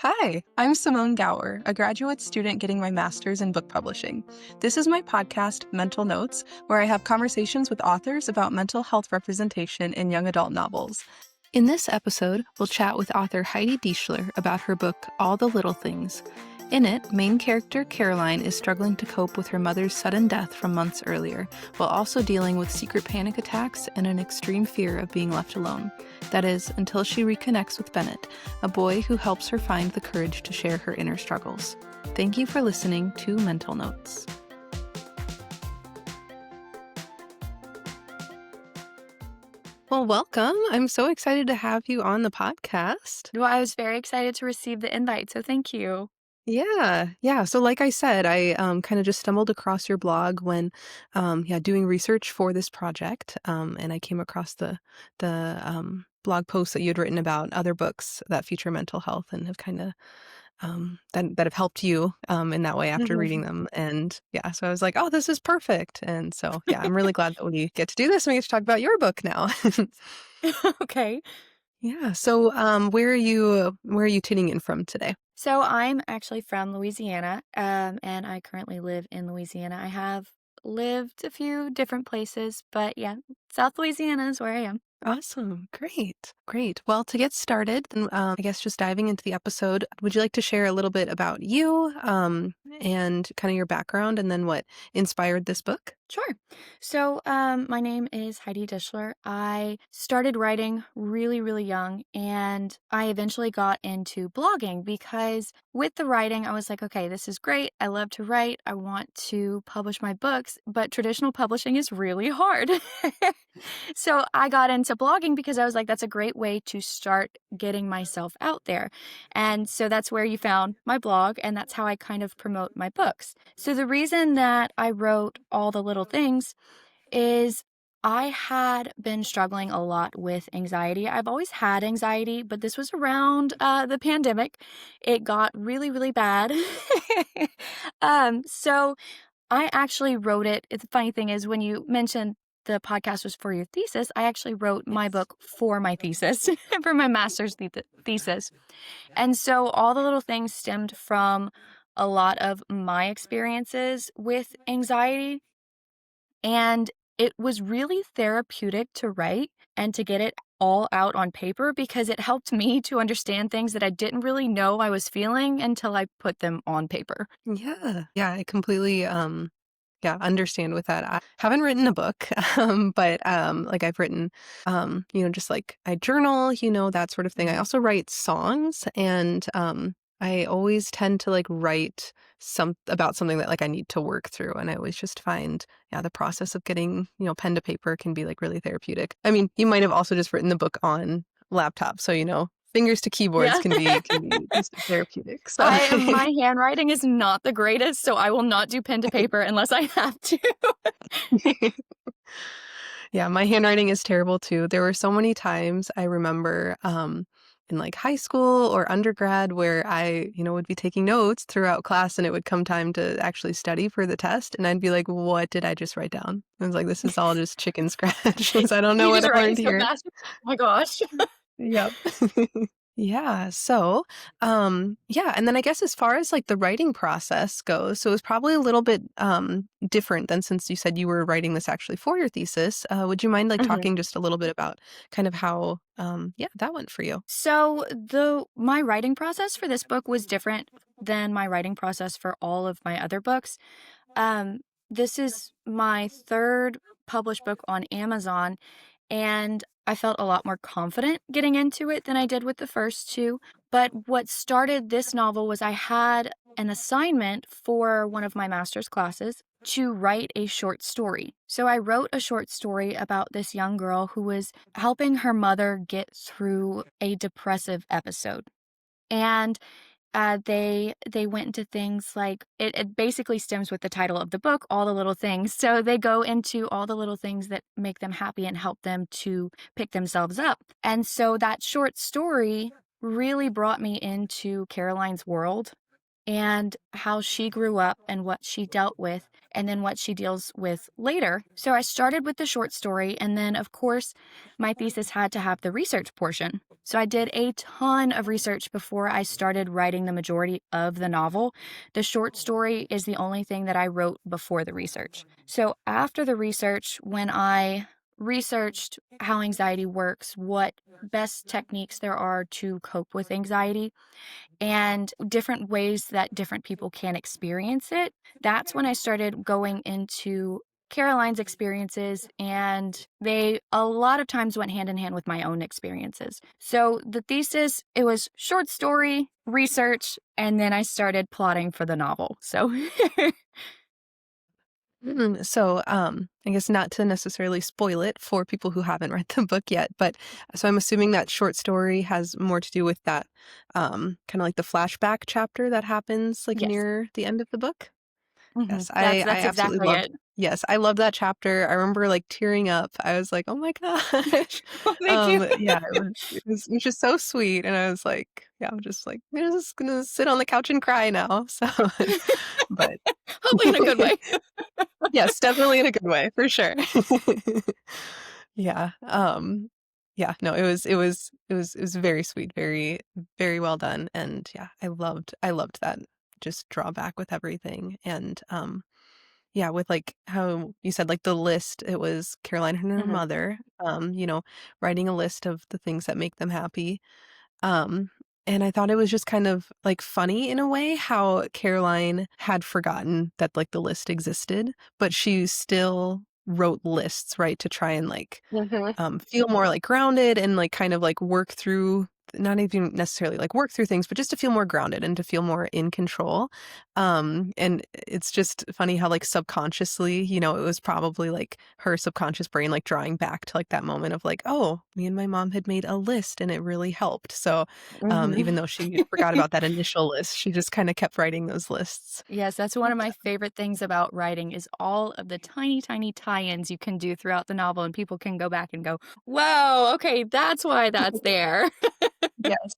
Hi, I'm Simone Gower, a graduate student getting my master's in book publishing. This is my podcast, Mental Notes, where I have conversations with authors about mental health representation in young adult novels. In this episode, we'll chat with author Heidi Dischler about her book, All the Little Things. In it, main character Caroline is struggling to cope with her mother's sudden death from months earlier, while also dealing with secret panic attacks and an extreme fear of being left alone. That is, until she reconnects with Bennett, a boy who helps her find the courage to share her inner struggles. Thank you for listening to Mental Notes. Well, welcome. I'm so excited to have you on the podcast. Well, I was very excited to receive the invite, so thank you. Yeah. So like I said, I kind of just stumbled across your blog when doing research for this project. And I came across the blog posts that you had written about other books that feature mental health and have kind of that have helped you in that way after reading them. And yeah, so I was like, oh, this is perfect. And so yeah, I'm really glad that we get to do this and we get to talk about your book now. Okay. Yeah. So where are you tuning in from today? So I'm actually from Louisiana, and I currently live in Louisiana. I have lived a few different places, but yeah, South Louisiana is where I am. Awesome. Great. Well, to get started, then I guess just diving into the episode, would you like to share a little bit about you and kind of your background and then what inspired this book? Sure. So, my name is Heidi Dischler. I started writing really, really young, and I eventually got into blogging because with the writing, I was like, okay, this is great. I love to write. I want to publish my books, but traditional publishing is really hard. So, I got into blogging because I was like, that's a great way to start getting myself out there. And so that's where you found my blog, and that's how I kind of promote my books. So the reason that I wrote All the Little Things is I had been struggling a lot with anxiety. I've always had anxiety, but this was around the pandemic. It got really, really bad. So I actually wrote it. The funny thing is, when you mentioned the podcast was for your thesis, I actually wrote my Yes. book for my thesis, for my master's thesis. And so all the little things stemmed from a lot of my experiences with anxiety. And it was really therapeutic to write and to get it all out on paper because it helped me to understand things that I didn't really know I was feeling until I put them on paper. Yeah, I completely understand with that. I haven't written a book, but like I've written just like I journal, that sort of thing. I Mhm. also write songs and I always tend to like write some about something that like I need to work through. And I always just find, the process of getting, pen to paper can be like really therapeutic. I mean, you might have also just written the book on laptop. So, fingers to keyboards Yeah. can be just therapeutic. So My handwriting is not the greatest, so I will not do pen to paper unless I have to. yeah, my handwriting is terrible too. There were so many times I remember in like high school or undergrad where I, would be taking notes throughout class and it would come time to actually study for the test. And I'd be like, what did I just write down? I was like, this is all just chicken scratch 'cause I don't know You what just I write learned so here. fast. Oh my gosh. Yep. Yeah. So, and then I guess as far as like the writing process goes, so it's probably a little bit different than since you said you were writing this actually for your thesis. Would you mind like Mhm. talking just a little bit about kind of how that went for you? So my writing process for this book was different than my writing process for all of my other books. Um, this is my third published book on Amazon, and I felt a lot more confident getting into it than I did with the first two. But what started this novel was I had an assignment for one of my master's classes to write a short story. So I wrote a short story about this young girl who was helping her mother get through a depressive episode. And they went into things like it basically stems with the title of the book, All the Little Things. So they go into all the little things that make them happy and help them to pick themselves up. And so that short story really brought me into Caroline's world. and how she grew up and what she dealt with, and then what she deals with later. So I started with the short story, and then, of course, my thesis had to have the research portion. So I did a ton of research before I started writing the majority of the novel. The short story is the only thing that I wrote before the research. So after the research, when I researched how anxiety works, what best techniques there are to cope with anxiety, and different ways that different people can experience it, that's when I started going into Caroline's experiences, and they a lot of times went hand in hand with my own experiences. So the thesis, it was short story, research, and then I started plotting for the novel. So So, I guess not to necessarily spoil it for people who haven't read the book yet, but so I'm assuming that short story has more to do with that, kind of like the flashback chapter that happens like yes. near the end of the book. Yes, I That's absolutely exactly loved. it. Yes, I love that chapter. I remember like tearing up. I was like, "Oh my gosh." Oh, thank you. Yeah, it was just so sweet, and I was like, yeah, I'm just like, "I'm just gonna sit on the couch and cry now." So, but Hopefully in a good way. yes, definitely in a good way, for sure. Yeah, yeah, no, it was very sweet, very, very well done, and yeah, I loved that just drawback with everything, and, yeah, with, like, how you said, like, the list, it was Caroline and her Mhm, mother, writing a list of the things that make them happy, um, and I thought it was just kind of, like, funny in a way how Caroline had forgotten that, like, the list existed, but she still wrote lists, right, to try and, like, mhm. feel more, like, grounded and, like, kind of, like, work through not even necessarily, like, work through things, but just to feel more grounded and to feel more in control. And it's just funny how, like, subconsciously, it was probably, like, her subconscious brain, like, drawing back to, like, that moment of, like, "Oh, me and my mom had made a list and it really helped." So, even Mhm. though she forgot about that initial list, she just kinda kept writing those lists. Yes, that's one of my favorite things about writing is all of the tiny, tiny tie-ins you can do throughout the novel, and people can go back and go, "Whoa, okay, that's why that's there." Yes.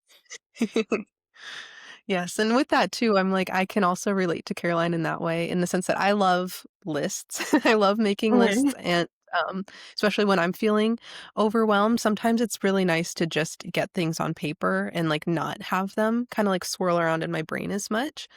Yes, and with that too, I'm like, I can also relate to Caroline in that way, in the sense that I love lists. I love making lists, Mhm. and especially when I'm feeling overwhelmed, sometimes it's really nice to just get things on paper and like not have them kind of like swirl around in my brain as much.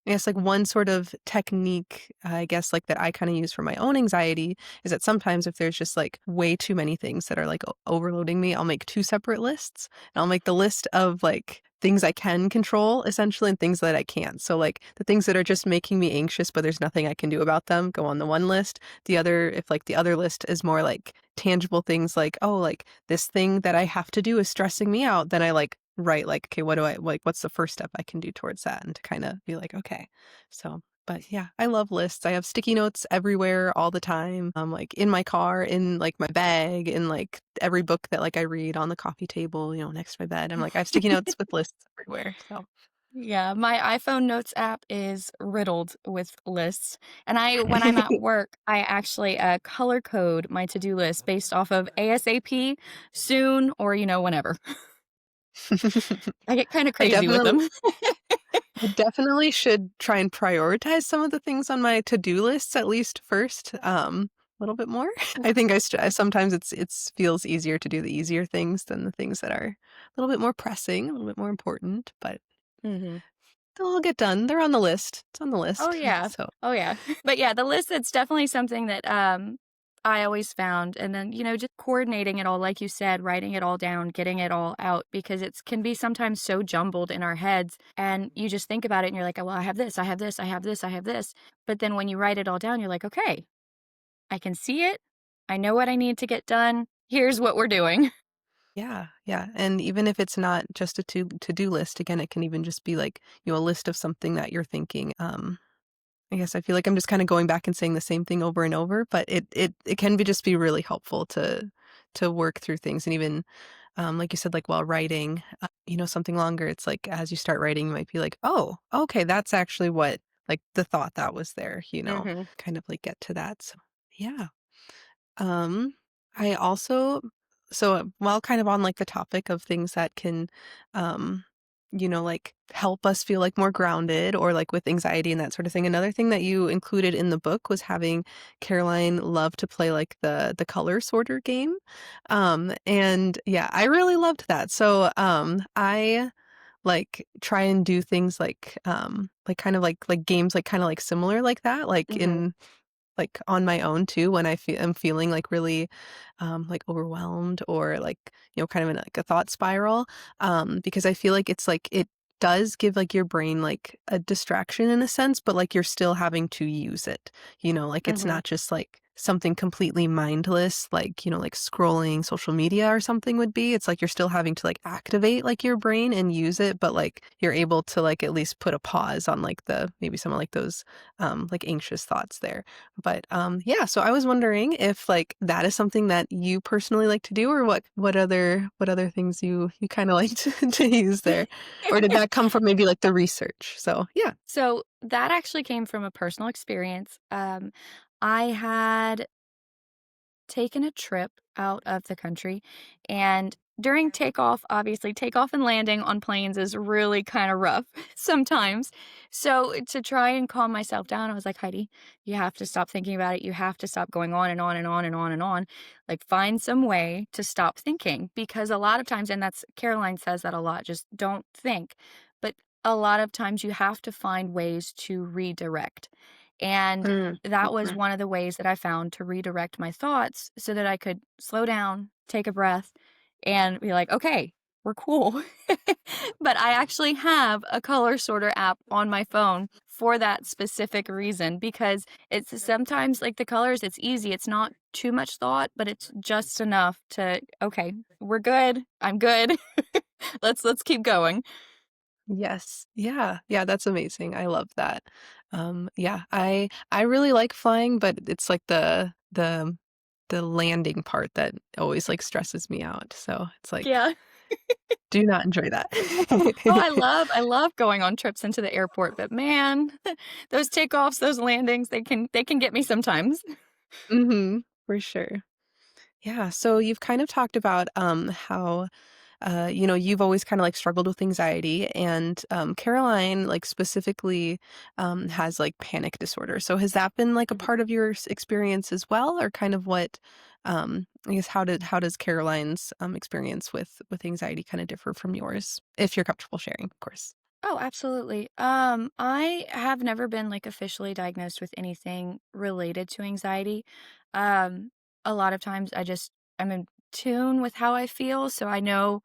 I guess like one sort of technique, I guess like that I kind of use for my own anxiety is that sometimes if there's just like way too many things that are like overloading me, I'll make two separate lists. And I'll make the list of like things I can control essentially and things that I can't. So like the things that are just making me anxious, but there's nothing I can do about them, go on the one list. The other, if like the other list is more like tangible things like, oh, like this thing that I have to do is stressing me out, then I like write like, okay, what do I like, what's the first step I can do towards that? And to kind of be like, okay. So but yeah, I love lists. I have sticky notes everywhere all the time. Like in my car, in like my bag, in like every book that like I read on the coffee table, next to my bed. I'm like, I have sticky notes with lists everywhere. So Yeah, my iPhone notes app is riddled with lists, and when I'm at work, I actually, color code my to-do list based off of ASAP, soon, or, whenever. I get kinda I crazy with definitely them. I definitely should try and prioritize some of the things on my to-do lists at least first, a little bit more. I think sometimes it's feels easier to do the easier things than the things that are a little bit more pressing, a little bit more important, but Mhm. they'll all get done. They're on the list. It's on the Oh, list. yeah. So Oh, yeah. But, yeah, the list, that's definitely something that, I always found, and then, just coordinating it all, like you said, writing it all down, getting it all out, because it can be sometimes so jumbled in our heads, and you just think about it, and you're like, "Oh, well, I have this, I have this, I have this, I have this." But then when you write it all down, you're like, "Okay, I can see it. I know what I need to get done. Here's what we're doing." yeah, yeah, and even if it's not just a to-do list, again, it can even just be like, a list of something that you're thinking. I guess I feel like I'm just kinda going back and saying the same thing over and over, but it can be really helpful to work through things and even, like you said, like, while writing, something longer, it's like as you start writing, you might be like, "Oh, okay, that's actually what like, the thought that was there," Mhm. kind of, like, get to that, so, yeah. Um, I also while kind of on, like, the topic of things that can, um, like help us feel like more grounded or like with anxiety and that sort of thing. Another thing that you included in the book was having Caroline love to play like the color sorter game. And yeah, I really loved that. So I like try and do things like kind of like games like kind of like similar like that, like Mhm. in like on my own too when I'm feeling like really like overwhelmed or like kind of in like a thought spiral, because I feel like it's like it does give like your brain like a distraction in a sense, but like you're still having to use it, like it's Mhm. not just like something completely mindless like like scrolling social media or something would be. It's like you're still having to like activate like your brain and use it, but like you're able to like at least put a pause on like the maybe some of like those like anxious thoughts there. But, yeah, so I was wondering if, like, that is something that you personally like to do or what other things you kinda like to use there? Or did that come from maybe, like, the research? So, yeah. So that actually came from a personal experience. I had taken a trip out of the country, and during takeoff, obviously, takeoff and landing on planes is really kind of rough sometimes. So to try and calm myself down, I was like, Heidi, you have to stop thinking about it. You have to stop going on and on and on and on and on. Like, find some way to stop thinking because a lot of times, and that's Caroline says that a lot, just don't think. But a lot of times, you have to find ways to redirect. And Mm, that was mhm. one of the ways that I found to redirect my thoughts so that I could slow down, take a breath, and be like, okay, we're cool. But I actually have a color sorter app on my phone for that specific reason because it's sometimes like the colors, it's easy. It's not too much thought, but it's just enough to, okay, we're good. I'm good. Let's keep going. Yes. Yeah. Yeah, that's amazing. I love that. Yeah, I really like flying, but it's like the landing part that always, like, stresses me out. So, it's like, Yeah. do not enjoy that. Oh, I love going on trips into the airport, but man, those takeoffs, those landings, they can get me sometimes. Mhm. For sure. Yeah, so you've kind of talked about, how, you've always kinda, like, struggled with anxiety, and, Caroline, like, specifically, has, like, panic disorder. So has that been, like, a Mhm. part of your experience as well, or kind of what, I guess how does Caroline's, experience with anxiety kinda differ from yours? If you're comfortable sharing, of course. Oh, absolutely. I have never been like officially diagnosed with anything related to anxiety. Um, a lot of times I'm in tune with how I feel, so I know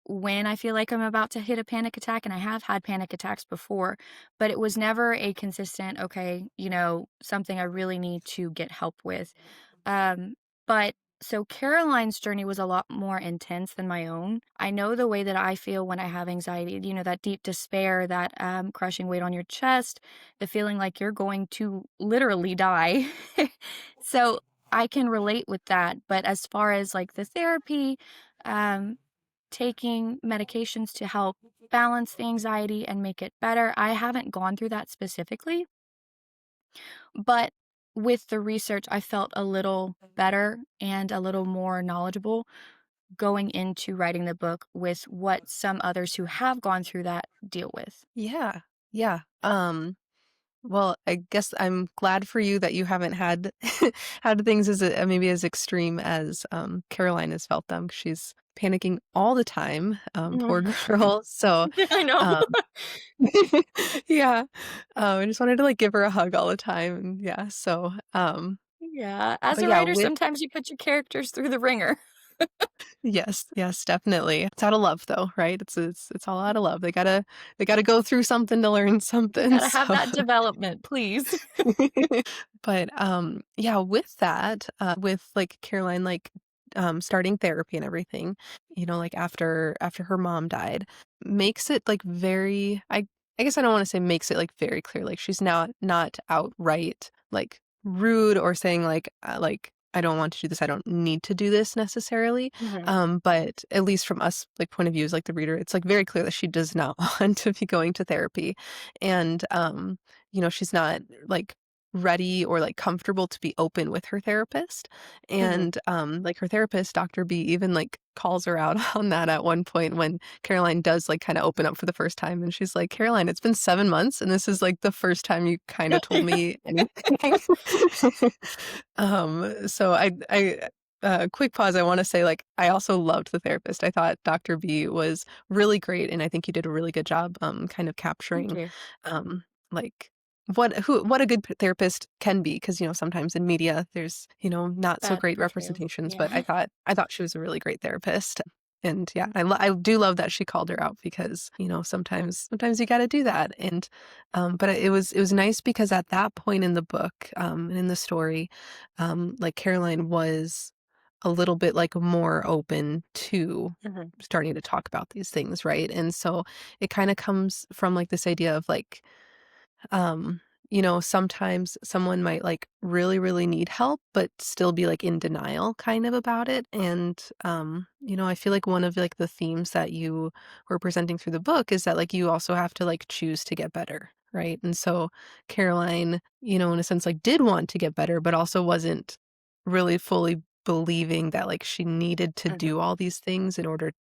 when I feel like I'm about to hit a panic attack, and I have had panic attacks before, but it was never a consistent, okay, something I really need to get help with. Um, but so Caroline's journey was a lot more intense than my own. I know the way that I feel when I have anxiety, that deep despair, that crushing weight on your chest, the feeling like you're going to literally die. So I can relate with that. But as far as like the therapy, um, taking medications to help balance the anxiety and make it better, I haven't gone through that specifically. But with the research, I felt a little better and a little more knowledgeable going into writing the book with what some others who have gone through that deal with. Yeah. Yeah. Well, I guess I'm glad for you that you haven't had had things as maybe as extreme as, Caroline has felt them. 'Cause she's panicking all the time, Mm. poor girl. So, I know. um yeah, I just wanted to, like, give her a hug all the time, and yeah, so, Yeah. As but a yeah, writer, with sometimes you put your characters through the ringer. yes, yes, definitely. It's out of love though, right? It's all out of love. They gotta go through something to learn something, Gotta have so that development, please. But, yeah, with that, with, like, Caroline, like, starting therapy and everything, like, after her mom died, makes it, like, very I guess I don't wanna say makes it, like, very clear, like, she's now not outright, like, rude or saying, like, "I don't want to do this, I don't need to do this necessarily," Mhm. but at least from us, like, point of view as, like, the reader, it's, like, very clear that she does not want to be going to therapy, and, she's not, like ready or like comfortable to be open with her therapist. Mhm. And like her therapist, Dr. B, even like calls her out on that at one point when Caroline does like kind of open up for the first time. And she's like, Caroline, it's been 7 months and this is like the first time you kind of told me anything. So quick pause. I want to say, like, I also loved the therapist. I thought Dr. B was really great, and I think you did a really good job, kind of Thank capturing, you. like what a good therapist can be. Because sometimes in media there's not so That great portrayal. representations, but Yeah. I thought she was a really great therapist. And yeah, I do love that she called her out because sometimes you got to do that. And but it was nice because at that point in the book, and in the story, like Caroline was a little bit like more open to Mhm. starting to talk about these things, right? And so it kind of comes from like this idea of like um, sometimes someone might like really, really need help, but still be like in denial kind of about it. And, I feel like one of like the themes that you were presenting through the book is that like you also have to like choose to get better. Right. And so Caroline, in a sense, like did want to get better, but also wasn't really fully believing that like she needed to Mhm. do all these things in order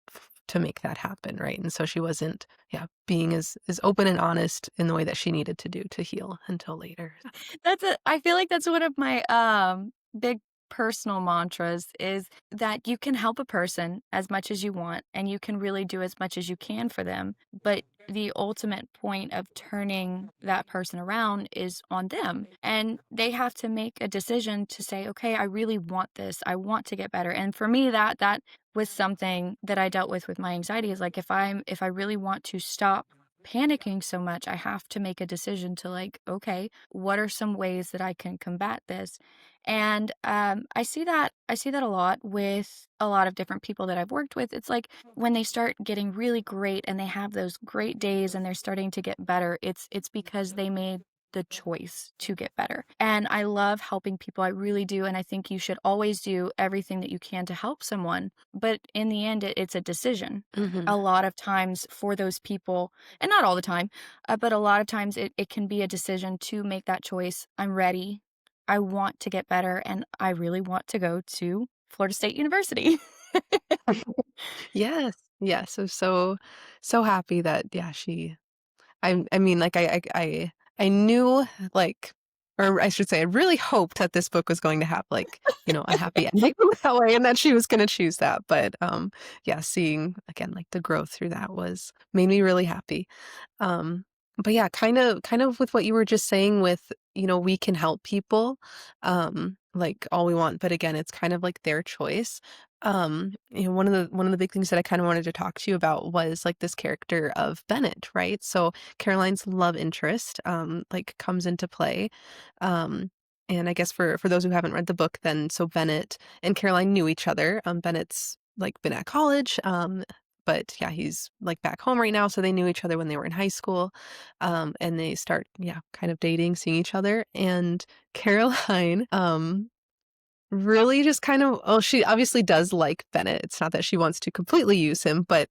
to make that happen. Right. And so she wasn't being as open and honest in the way that she needed to do to heal until later. I feel like that's one of my, big personal mantras is that you can help a person as much as you want, and you can really do as much as you can for them, but the ultimate point of turning that person around is on them, and they have to make a decision to say, "Okay, I really want this. I want to get better." And for me, that was something that I dealt with my anxiety is like, if I really want to stop panicking so much, I have to make a decision to like, okay, what are some ways that I can combat this? And I see that a lot with a lot of different people that I've worked with. It's like when they start getting really great and they have those great days and they're starting to get better, it's because they made the choice to get better. And I love helping people. I really do. And I think you should always do everything that you can to help someone. But in the end, it's a decision. Mhm. A lot of times for those people, and not all the time, but a lot of times it can be a decision to make that choice. I'm ready. I want to get better, and I really want to go to Florida State University. Yes. Yes. So happy that I mean, like, I knew, like, or I should say, I really hoped that this book was going to have, like, a happy ending that way and that she was gonna choose that, but, yeah, seeing, again, like, the growth through that was made me really happy. Um, but yeah, kind of with what you were just saying with, we can help people, like, all we want, but again, it's kind of like their choice. One of the big things that I kind of wanted to talk to you about was like this character of Bennett, right? So Caroline's love interest, like comes into play. Um, and I guess for those who haven't read the book, then so Bennett and Caroline knew each other. Bennett's like been at college, but yeah, he's like back home right now. So they knew each other when they were in high school, and they start kind of dating, seeing each other. And Caroline, really just kind of, well, she obviously does like Bennett. It's not that she wants to completely use him, but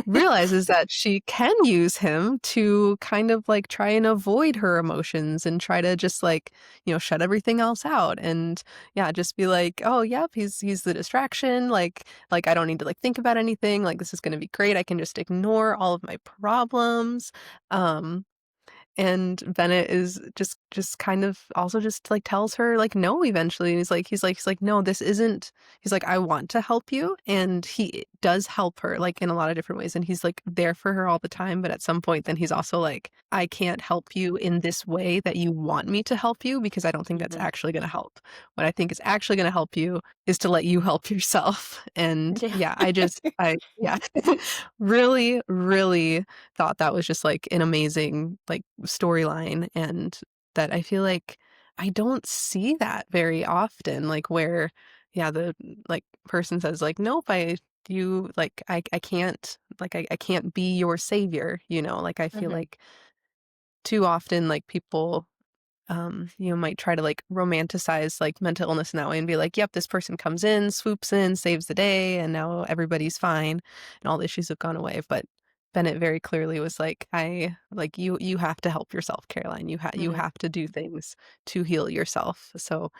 realizes that she can use him to kind of like try and avoid her emotions and try to just like, shut everything else out. And yeah, just be like, oh, yep, he's the distraction. Like I don't need to like think about anything. Like this is going to be great. I can just ignore all of my problems. Um, and Bennett is just kind of also just like tells her like no eventually. And he's like, no, this isn't, he's like, I want to help you. And he does help her like in a lot of different ways. And he's like there for her all the time. But at some point then he's also like, I can't help you in this way that you want me to help you because I don't think that's Mhm. actually gonna help. What I think is actually gonna help you is to let you help yourself. And Yeah. yeah, I yeah. Really, really thought that was just like an amazing like storyline, and that I feel like I don't see that very often, like where the like person says like nope, I can't, like I can't be your savior, like I feel Mhm. like too often like people might try to like romanticize like mental illness in that way and be like, yep, this person comes in, swoops in, saves the day, and now everybody's fine and all the issues have gone away. But Bennett very clearly was like, I like you have to help yourself, Caroline. You Mhm. have to do things to heal yourself. So,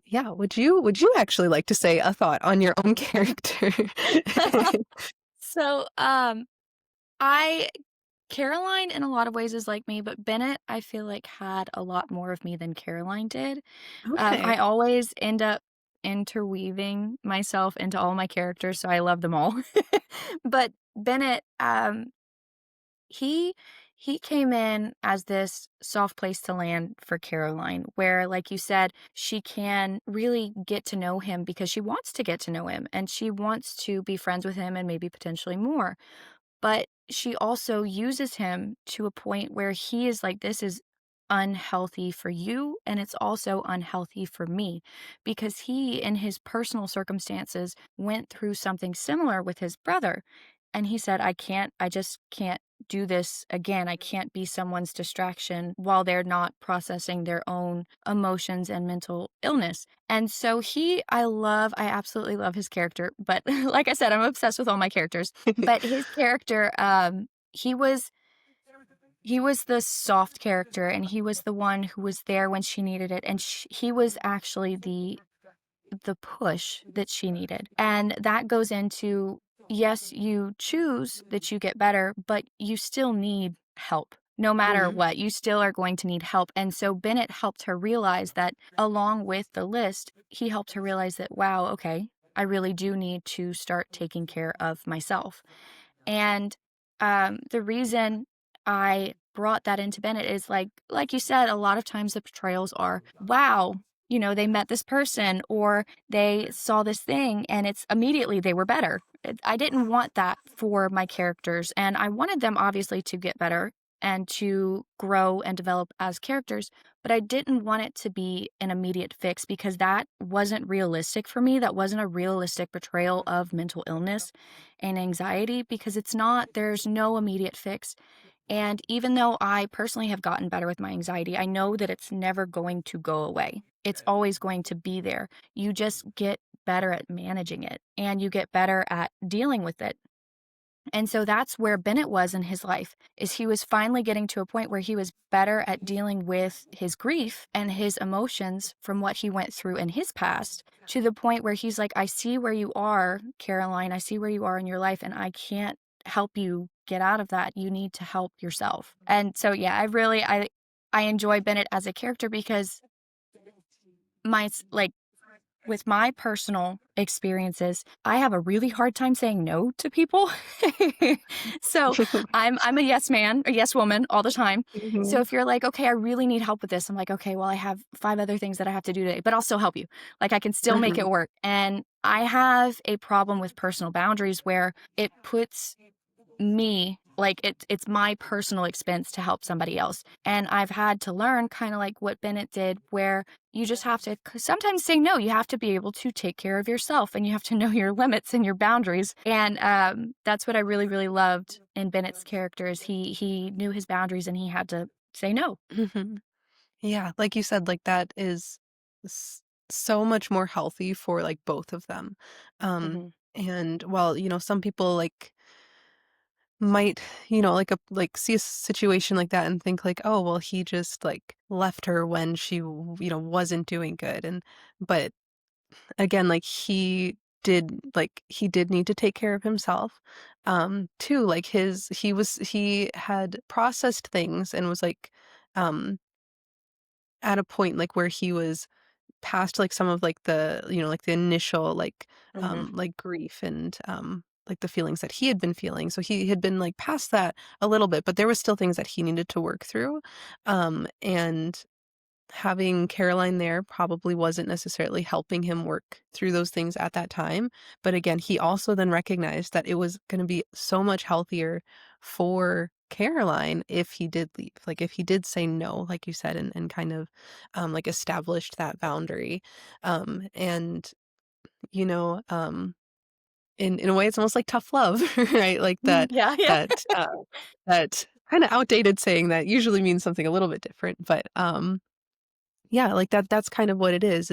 yeah, would you actually like to say a thought on your own character? So, I Caroline in a lot of ways is like me, but Bennett, I feel like, had a lot more of me than Caroline did. I Okay. always end up interweaving myself into all my characters, so I love them all. But Bennett, he he came in as this soft place to land for Caroline, where, like you said, she can really get to know him because she wants to get to know him and she wants to be friends with him and maybe potentially more. But she also uses him to a point where he is like, "This is unhealthy for you, and it's also unhealthy for me." Because he, in his personal circumstances, went through something similar with his brother. And he said, I just can't do this again. I can't be someone's distraction while they're not processing their own emotions and mental illness. And so I absolutely love his character. But like I said, I'm obsessed with all my characters. But his character, he was he was the soft character, and he was the one who was there when she needed it, and he was actually the push that she needed. And that goes into, yes, you choose that you get better, but you still need help. No matter Mhm. what, you still are going to need help. And so Bennett helped her realize that, along with the list, he helped her realize that, wow, okay, I really do need to start taking care of myself. And the reason I brought that into Bennett is like you said, a lot of times the portrayals are, wow, they met this person or they saw this thing and it's immediately they were better. I didn't want that for my characters, and I wanted them obviously to get better and to grow and develop as characters, but I didn't want it to be an immediate fix because that wasn't realistic for me. That wasn't a realistic portrayal of mental illness and anxiety because it's not, there's no immediate fix. And even though I personally have gotten better with my anxiety, I know that it's never going to go away. It's always going to be there. You just get better at managing it and you get better at dealing with it. And so that's where Bennett was in his life, is he was finally getting to a point where he was better at dealing with his grief and his emotions from what he went through in his past, to the point where he's like, I see where you are, Caroline. I see where you are in your life, and I can't help you get out of that. You need to help yourself. And so, yeah, I enjoy Bennett as a character because like, with my personal experiences, I have a really hard time saying no to people. So I'm a yes man, a yes woman all the time. So Mhm. if you're like, okay, I really need help with this, I'm like, okay, well, I have 5 other things that I have to do today, but I'll still help you. Like, I can still make Mhm. it work. And I have a problem with personal boundaries where it puts me, like, it's my personal expense to help somebody else. And I've had to learn, kind of like what Bennett did, where you just have to sometimes say no. You have to be able to take care of yourself, and you have to know your limits and your boundaries. And that's what I really, really loved in Bennett's character, is he knew his boundaries and he had to say no. Mhm. Yeah, like you said, like that is s so much more healthy for, like, both of them. Um, Hmm. and while, some people, like, might, like, see a situation like that and think like, "Oh, well, he just, like, left her when she, wasn't doing good," but again, like, he did need to take care of himself. Too, like, he had processed things and was, like, um, at a point, like, where he was past, like, some of, like, like, the initial, Hmm. like, grief and, like, the feelings that he had been feeling. So he had been, like, past that a little bit, but there was still things that he needed to work through. And having Caroline there probably wasn't necessarily helping him work through those things at that time. But again, he also then recognized that it was gonna be so much healthier for Caroline if he did leave. Like, if he did say no, like you said, and kind of, like, established that boundary. And, you know, um, in a way, it's almost like tough love, right? Like Yeah, yeah. that kinda outdated saying that usually means something a little bit different, but, yeah, like that's kind of what it is,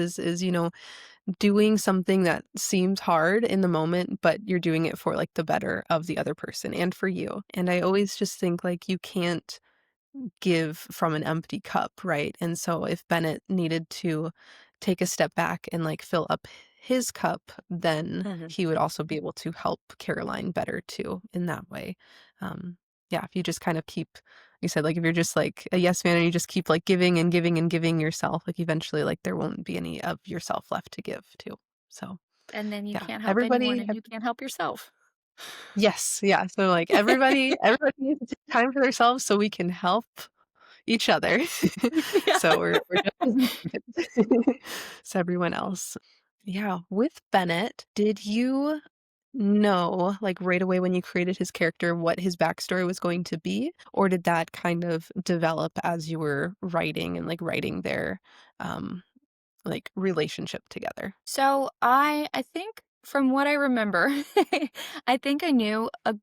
doing something that seems hard in the moment, but you're doing it for like the better of the other person and for you. And I always just think like you can't give from an empty cup, right? And so if Bennett needed to take a step back and like fill up his cup, then Mhm. he would also be able to help Caroline better too in that way. Um, yeah, if you just kind of keep, you said, like if you're just like a yes man and you just keep like giving and giving and giving yourself, like eventually like there won't be any of yourself left to give too. So And then you yeah, can't help anyone everybody, and you can't help yourself. yes, yeah. So like everybody needs to take time for themselves so we can help each other. Yeah. So we're just as important as everyone else. Yeah, with Bennett, did you know, like, right away when you created his character, what his backstory was going to be? Or did that kind of develop as you were writing and, like, writing their, um, like, relationship together? So I think from what I remember, I think I knew a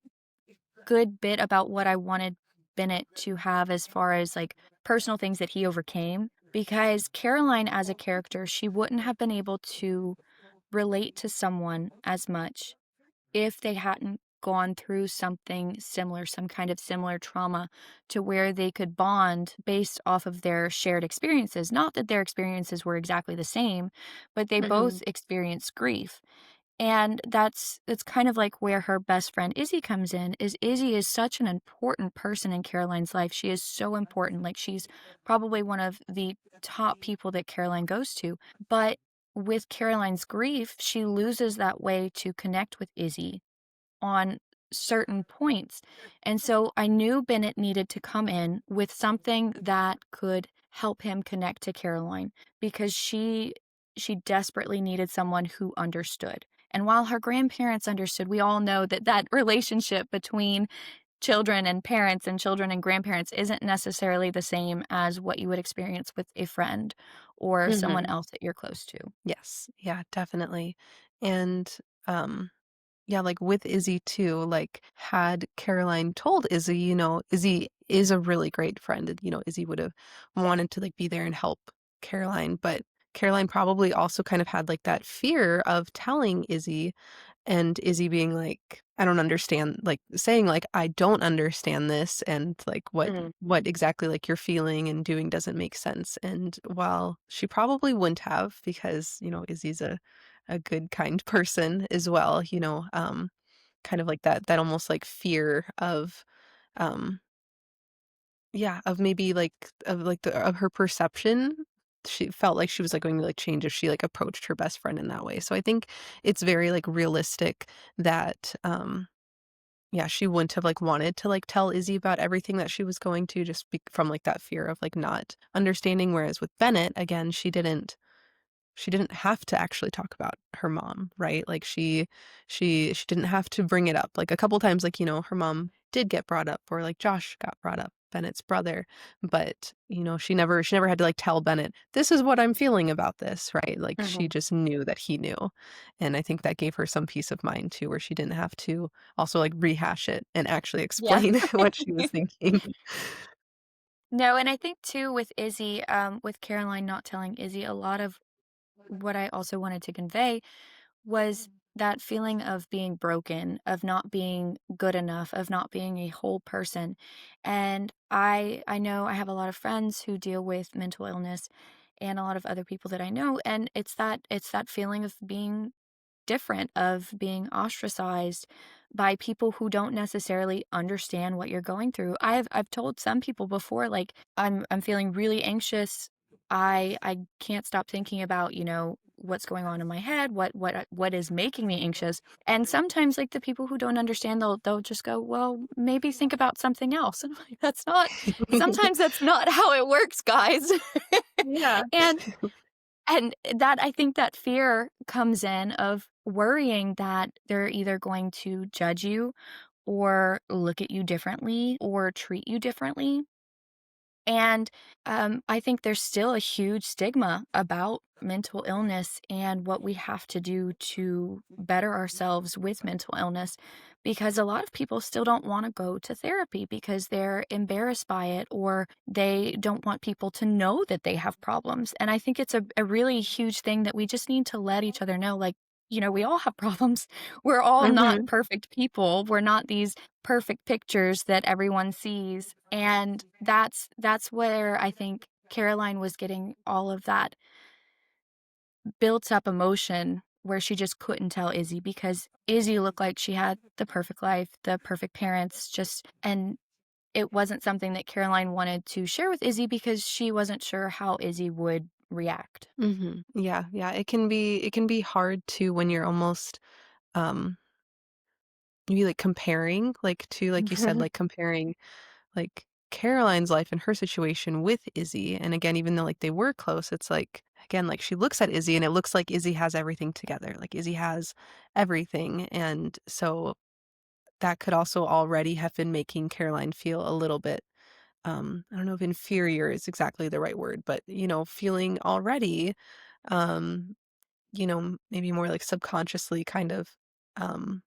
good bit about what I wanted Bennett to have as far as like personal things that he overcame. Because Caroline, as a character, she wouldn't have been able to relate to someone as much if they hadn't gone through something similar, some kind of similar trauma to where they could bond based off of their shared experiences. Not that their experiences were exactly the same, but they Mhm. both experienced grief. And that's kind of like where her best friend Izzy comes in. Is Izzy is such an important person in Caroline's life. She is so important. Like she's probably one of the top people that Caroline goes to. But with Caroline's grief, she loses that way to connect with Izzy on certain points. And so I knew Bennett needed to come in with something that could help him connect to Caroline because she desperately needed someone who understood. And while her grandparents understood, we all know that that relationship between children and parents and children and grandparents isn't necessarily the same as what you would experience with a friend or someone Mhm. else that you're close to. Yes. Yeah, definitely. And, yeah, like with Izzy too, like had Caroline told Izzy, Izzy is a really great friend and, Izzy would have wanted to like be there and help Caroline, but Caroline probably also kind of had like that fear of telling Izzy and Izzy being like, I don't understand, like saying like, I don't understand this and like Mhm. what exactly like you're feeling and doing doesn't make sense. And while she probably wouldn't have because, Izzy's a good kind person as well, kind of like that almost like fear of um yeah, of maybe like of her perception. She felt like she was like going to like change if she like approached her best friend in that way. So I think it's very like realistic that yeah, she wouldn't have like wanted to like tell Izzy about everything that she was going to just from like that fear of like not understanding. Whereas with Bennett, again, she didn't have to actually talk about her mom, right? Like she didn't have to bring it up. Like a couple times like, her mom did get brought up or like Josh got brought up, Bennett's brother, but she never had to like tell Bennett, "This is what I'm feeling about this," right? Like she Mhm. just knew that he knew. And I think that gave her some peace of mind too where she didn't have to also like rehash it and actually Yeah. explain what she was thinking. No, and I think too with Izzy, with Caroline not telling Izzy, a lot of what I also wanted to convey was that feeling of being broken, of not being good enough, of not being a whole person. And I know I have a lot of friends who deal with mental illness and a lot of other people that I know, and it's that feeling of being different, of being ostracized by people who don't necessarily understand what you're going through. I've told some people before, like, I'm feeling really anxious. I can't stop thinking about, what's going on in my head, what is making me anxious. And sometimes like the people who don't understand, they'll just go, "Well, maybe think about something else." And I'm like, that's not sometimes that's not how it works, guys. Yeah. and and that I think that fear comes in of worrying that they're either going to judge you or look at you differently or treat you differently. And I think there's still a huge stigma about mental illness and what we have to do to better ourselves with mental illness because a lot of people still don't want to go to therapy because they're embarrassed by it or they don't want people to know that they have problems. And I think it's a really huge thing that we just need to let each other know like, we all have problems. We're all not Mhm. perfect people. We're not these perfect pictures that everyone sees, and that's where I think Caroline was getting all of that built up emotion where she just couldn't tell Izzy because Izzy looked like she had the perfect life, the perfect parents, just and it wasn't something that Caroline wanted to share with Izzy because she wasn't sure how Izzy would react. Mhm. Yeah, yeah, it can be hard to when you're almost, um, maybe, like, comparing, like, to like you said, like, comparing, like, Caroline's life and her situation with Izzy, and again, even though, like, they were close, it's like, again, like, she looks at Izzy, and it looks like Izzy has everything together, like, Izzy has everything, and so that could also already have been making Caroline feel a little bit, I don't know if inferior is exactly the right word, but, feeling already, um, maybe more like subconsciously kind of, um,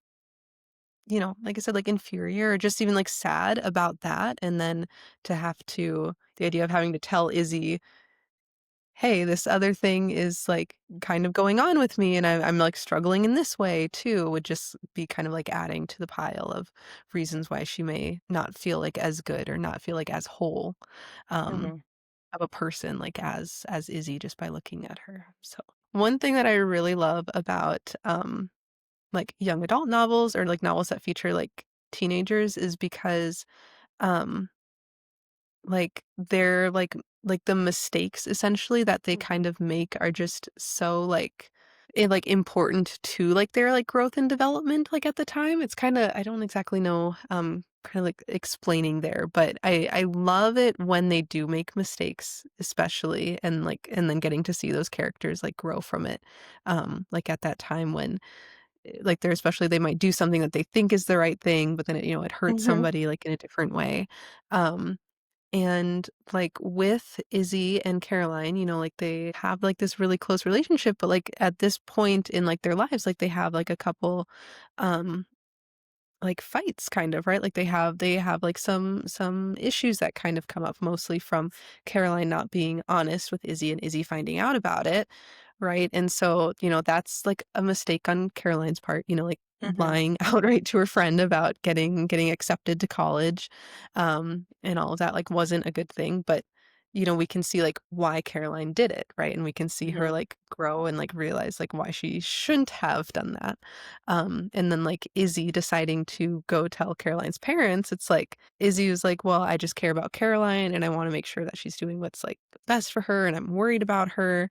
like I said, like inferior or just even like sad about that. And then to have to, the idea of having to tell Izzy, hey, this other thing is like kind of going on with me and I'm like struggling in this way too, would just be kind of like adding to the pile of reasons why she may not feel like as good or not feel like as whole. Um, Mhm. of a person, like, as Izzy just by looking at her. So, one thing that I really love about, like, young adult novels or, like, novels that feature, like, teenagers is because, um, they're, the mistakes essentially that they kind Mhm. of make are just so, important to, like, their, like, growth and development, like, at the time. It's kinda I don't exactly know, kinda, like, explaining there, but I love it when they do make mistakes, especially, and then getting to see those characters, like, grow from it, like, at that time when, like, they're especially they might do something that they think is the right thing, but then it hurts Mhm. somebody, like, in a different way, um and, like, with Izzy and Caroline, like, they have, like, this really close relationship, but, like, at this point in, like, their lives, like, they have, like, a couple, um, like, fights kind of, right? Like, they have, like, some issues that kind of come up mostly from Caroline not being honest with Izzy and Izzy finding out about it, right? And so, that's, like, a mistake on Caroline's part, like, Mhm. lying outright to her friend about getting accepted to college, and all of that, like, wasn't a good thing, but, we can see, like, why Caroline did it, right? And we can see her, Mhm. like, grow and, like, realize, like, why she shouldn't have done that. And then, like, Izzy deciding to go tell Caroline's parents, it's like Izzy was like, "Well, I just care about Caroline, and I wanna make sure that she's doing what's, like, best for her, and I'm worried about her."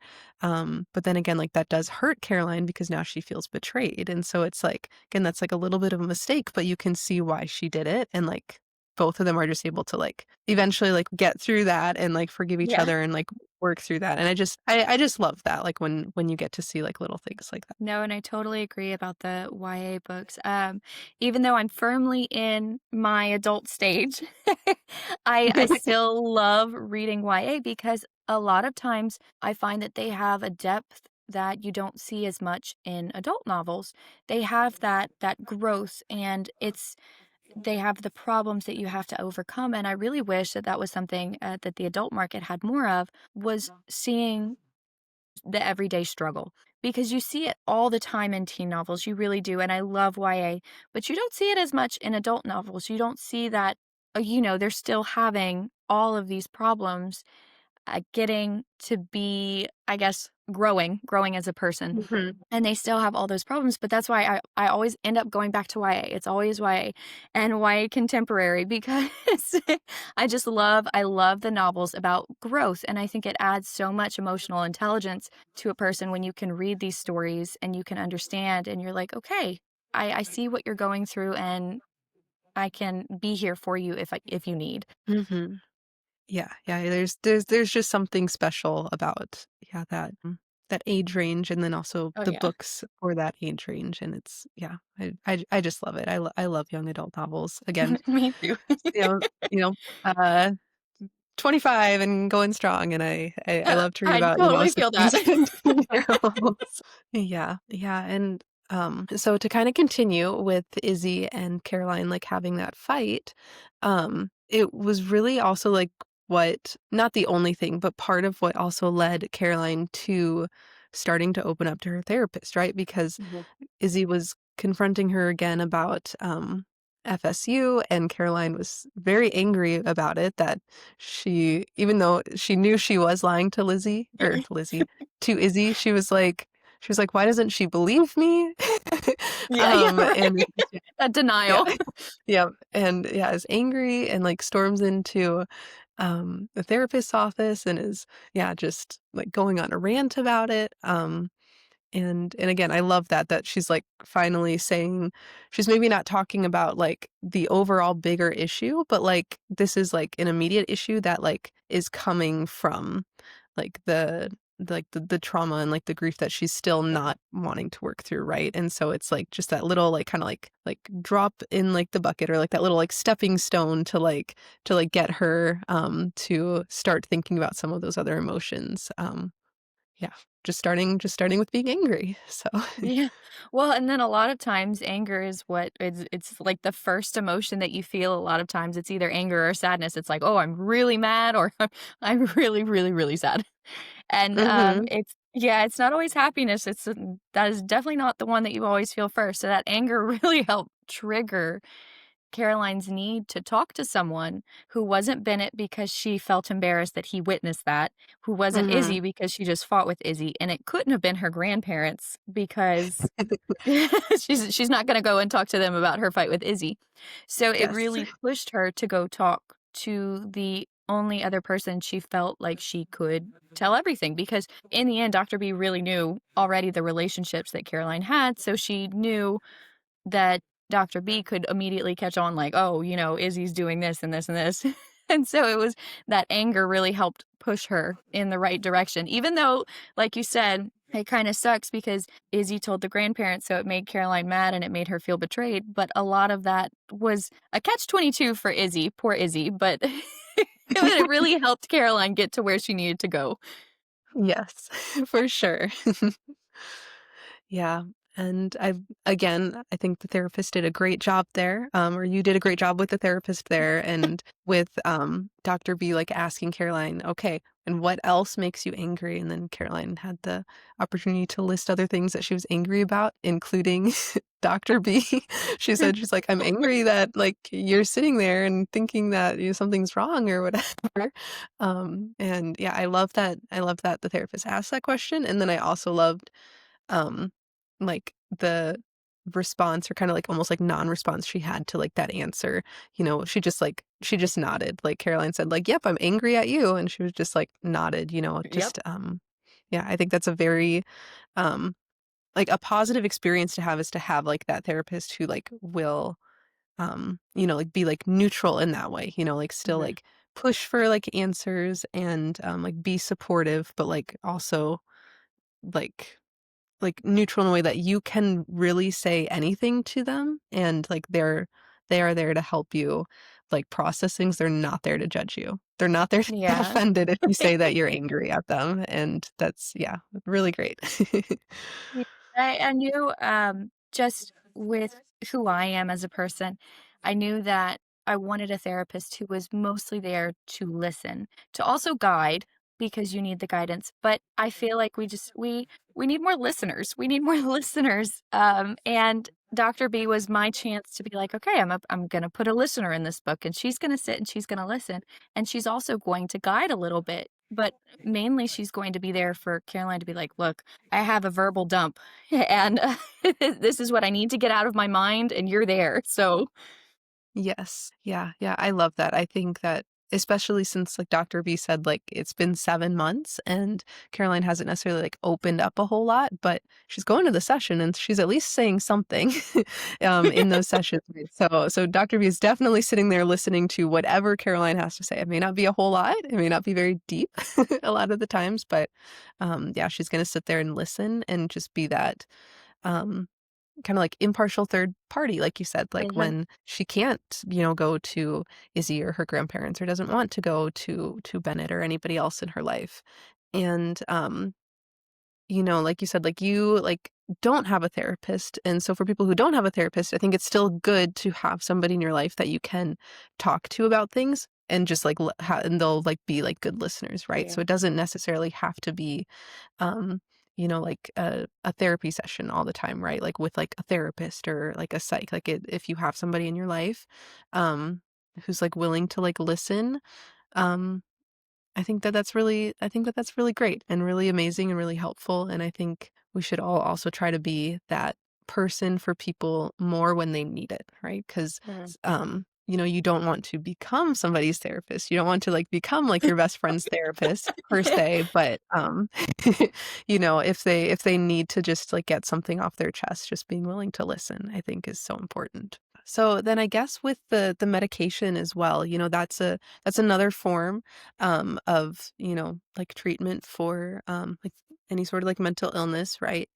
But then again, like, that does hurt Caroline because now she feels betrayed, and so it's like, again, that's, like, a little bit of a mistake, but you can see why she did it, and, like, both of them are just able to, like, eventually, like, get through that and, like, forgive each Yeah. other and, like, work through that, and I just love that, like, when you get to see, like, little things like No, and I totally agree about the YA books. Even though I'm firmly in my adult stage, I that. still love reading YA because a lot of times I find that they have a depth that you don't see as much in adult novels. They have that growth and they have the problems that you have to overcome, and I really wish that that was something that the adult market had more of was seeing the everyday struggle because you see it all the time in teen novels, you really do, and I love YA, but you don't see it as much in adult novels. You don't see that, they're still having all of these problems, getting to be, I guess, growing as a person. Mhm. And they still have all those problems, but that's why I always end up going back to YA. It's always YA and YA contemporary because I love the novels about growth, and I think it adds so much emotional intelligence to a person when you can read these stories and you can understand and you're like, "Okay, I see what you're going through and I can be here for you if you need." Mhm. Yeah, yeah, there's just something special about, yeah, that age range and then also Oh, the yeah. books for that age range, and it's yeah, I just love it. I love young adult novels. Again, Me too. you know you know, uh 25 and going strong, and I love to read I about, totally some feel that. things that can do miracles. Yeah, yeah, and, so to kinda continue with Izzy and Caroline, like, having that fight, it was really also, like, what not the only thing, but part of what also led Caroline to starting to open up to her therapist, right? Because Mhm. Izzy was confronting her again about, FSU, and Caroline was very angry about it, that even though she knew she was lying to Lizzie or to Lizzie, to Izzy, she was like, "Why doesn't she believe me?" Yeah, yeah, And right. That yeah, denial. yeah, and yeah, is angry and, like, storms into, the therapist's office and is, yeah, just, like, going on a rant about it, and again, I love that she's, like, finally saying she's maybe not talking about, like, the overall bigger issue, but, like, this is, like, an immediate issue that, like, is coming from, like, the trauma and, like, the grief that she's still not wanting to work through, right? And so it's, like, just that little, like, kinda like, drop in, like, the bucket, or, like, that little, like, stepping stone to get her, to start thinking about some of those other emotions, yeah, just starting with being angry, so Yeah. Well, and then a lot of times anger is what it's like the first emotion that you feel. A lot of times it's either anger or sadness. It's like, "Oh, I'm really mad," or I'm really, really, really sad." And, Mhm. it's yeah, it's not always happiness. That is definitely not the one that you always feel first. So that anger really helped trigger Caroline's need to talk to someone who wasn't Bennett because she felt embarrassed that he witnessed that, who wasn't Mhm. Izzy because she just fought with Izzy, and it couldn't have been her grandparents because she's not gonna go and talk to them about her fight with Izzy. So it Yes. really pushed her to go talk to the only other person she felt like she could tell everything, because in the end, Dr. B really knew already the relationships that Caroline had, so she knew that Dr. B could immediately catch on like, "Oh, Izzy's doing this and this and this." And so it was that anger really helped push her in the right direction, even though, like you said, it kinda sucks because Izzy told the grandparents, so it made Caroline mad and it made her feel betrayed, but a lot of that was a catch-22 for Izzy, poor Izzy, but it really helped Caroline get to where she needed to go. Yes, for sure. Yeah, and I think the therapist did a great job there, or you did a great job with the therapist there, and with, Dr. B, like, asking Caroline, "Okay, and what else makes you angry?" And then Caroline had the opportunity to list other things that she was angry about, including Dr. B. She's like, "I'm angry that, like, you're sitting there and thinking that, something's wrong or whatever." And yeah, I love that the therapist asked that question, and then I also loved um, like, the response, or kinda, like, almost, like, non-response she had to, like, that answer. She just nodded, like, Caroline said, like, "Yep, I'm angry at you," and she was just, like, nodded, Yep. yeah, I think that's a very, um like, a positive experience to have, is to have, like, that therapist who, like, will, like, be, like, neutral in that way, like, still, Mhm. like, push for, like, answers, and, like, be supportive, but, like, also, like neutral in a way that you can really say anything to them, and, like, they are there to help you, like, process things. They're not there to judge you. They're not there to get Yeah. offended if you say that you're angry at them, and that's, yeah, really great. Yeah, I knew, just with who I am as a person, I knew that I wanted a therapist who was mostly there to listen, to also guide, because you need the guidance, but I feel like we need more listeners. We need more listeners, and Dr. B was my chance to be like, "Okay, I'm gonna put a listener in this book, and she's gonna sit and she's gonna listen, and she's also going to guide a little bit, but mainly she's going to be there for Caroline to be like, 'Look, I have a verbal dump, and this is what I need to get out of my mind, and you're there.' So Yes. Yeah, yeah, I love that. I think that especially since, like, Dr. B said, like, it's been 7 months, and Caroline hasn't necessarily, like, opened up a whole lot, but she's going to the session, and she's at least saying something, in those sessions. So Dr. B is definitely sitting there listening to whatever Caroline has to say. It may not be a whole lot, it may not be very deep a lot of the times, but, yeah, she's gonna sit there and listen and just be that, um kind of like impartial third party, like you said, like Mhm. when she can't, go to Izzy or her grandparents or doesn't want to go to Bennett or anybody else in her life. And like you said, like you like don't have a therapist. And so for people who don't have a therapist, I think it's still good to have somebody in your life that you can talk to about things and just like and they'll like be like good listeners, right? Yeah. So it doesn't necessarily have to be um like a therapy session all the time, right? Like with like a therapist or like a psych, like if you have somebody in your life um who's like willing to like listen, um I think that that's really great and really amazing and really helpful, and I think we should all also try to be that person for people more when they need it, right? 'Cause, Mhm. you don't want to become somebody's therapist. You don't want to, like, become, like, your best friend's therapist per se, but, if they need to just, like, get something off their chest, just being willing to listen, I think is so important. So then I guess with the medication as well, that's another form of, like treatment for like any sort of like mental illness, right?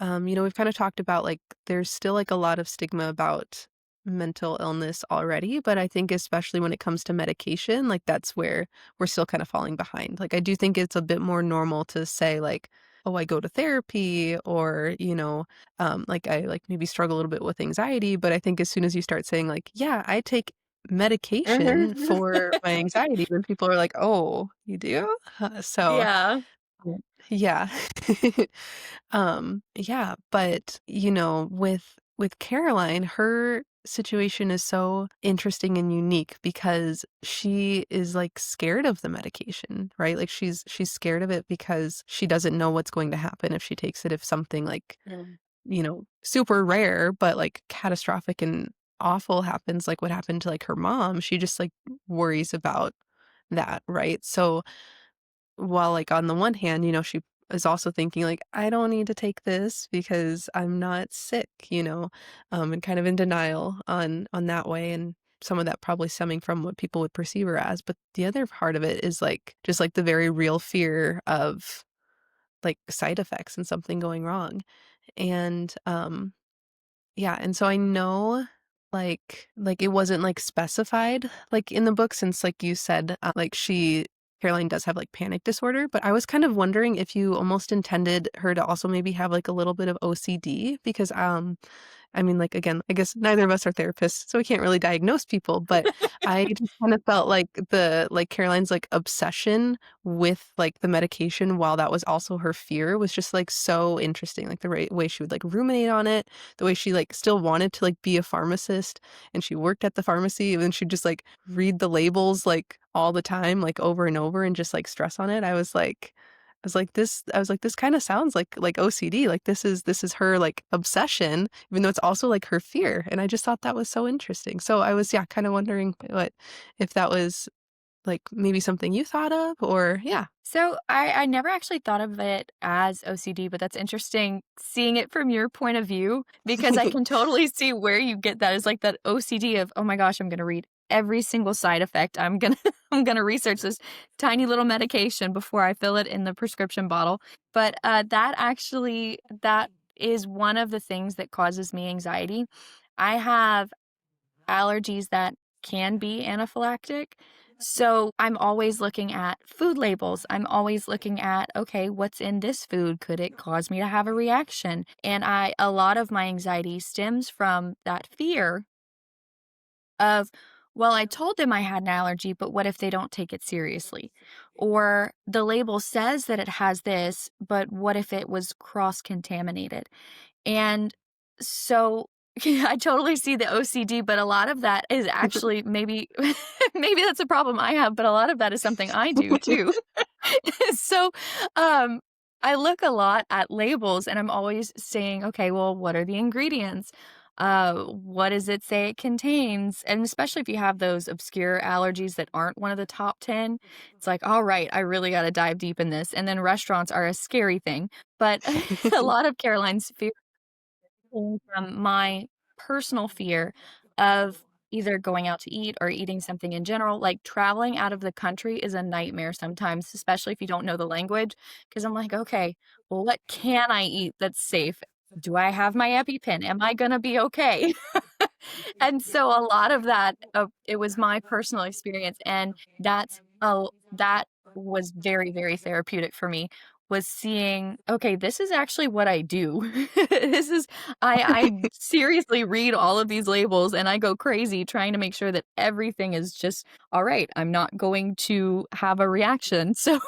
We've kind of talked about like there's still like a lot of stigma about mental illness already, but I think especially when it comes to medication, like that's where we're still kind of falling behind. Like I do think it's a bit more normal to say like, oh, I go to therapy or, like I like maybe struggle a little bit with anxiety, but I think as soon as you start saying like, yeah, I take medication Mhm. for my anxiety, then people are like, oh, you do? So Yeah. Mm. Yeah. Yeah, but, with Caroline, her situation is so interesting and unique because she is, like, scared of the medication, right? Like, she's scared of it because she doesn't know what's going to happen if she takes it, if something, like, Mhm. super rare, but, like, catastrophic and awful happens, like what happened to, like, her mom, she just, like, worries about that, right? So while, like, on the one hand, she is also thinking, like, "I don't need to take this because I'm not sick," and kind of in denial on that way, and some of that probably stemming from what people would perceive her as, but the other part of it is, like, just, like, the very real fear of, like, side effects and something going wrong, and, yeah, and so I know, like, it wasn't, like, specified, like, in the book since, like you said, like, Caroline does have, like, panic disorder, but I was kind of wondering if you almost intended her to also maybe have, like, a little bit of OCD because, I mean, like, again, I guess neither of us are therapists, so we can't really diagnose people, but I just kind of felt like Caroline's, like, obsession with, like, the medication while that was also her fear was just, like, so interesting, like, the way she would, like, ruminate on it, the way she, like, still wanted to, like, be a pharmacist, and she worked at the pharmacy, and then she'd just, like, read the labels, like, all the time, like, over and over and just, like, stress on it. This kinda sounds like OCD, like, this is her, like, obsession, even though it's also, like, her fear, and I just thought that was so interesting. So I was, yeah, kinda wondering what if that was, like, maybe something you thought of or yeah. So I never actually thought of it as OCD, but that's interesting seeing it from your point of view because I can totally see where you get that is like that OCD of, oh my gosh, I'm gonna read every single side effect. I'm gonna I'm gonna research this tiny little medication before I fill it in the prescription bottle. But that is one of the things that causes me anxiety. I have allergies that can be anaphylactic. So I'm always looking at food labels. I'm always looking at, okay, what's in this food? Could it cause me to have a reaction? And a lot of my anxiety stems from that fear of, well, I told them I had an allergy, but what if they don't take it seriously? Or the label says that it has this, but what if it was cross contaminated? And so yeah, I totally see the OCD, but a lot of that is actually maybe maybe that's a problem I have, but a lot of that is something I do too. So, um, I look a lot at labels and I'm always saying, "Okay, well, what are the ingredients? What does it say it contains?" And especially if you have those obscure allergies that aren't one of the top 10, it's like, "All right, I really gotta dive deep in this." And then restaurants are a scary thing, but a lot of Caroline's fear came from my personal fear of either going out to eat or eating something in general. Like traveling out of the country is a nightmare sometimes, especially if you don't know the language. Because I'm like, okay, well, what can I eat that's safe? do I have my EpiPen? Am I gonna be okay? And so a lot of that, it was my personal experience, and that was very, very therapeutic for me, was seeing, okay, this is actually what I do. This is I seriously read all of these labels, and I go crazy trying to make sure that everything is just, "All right, I'm not going to have a reaction." So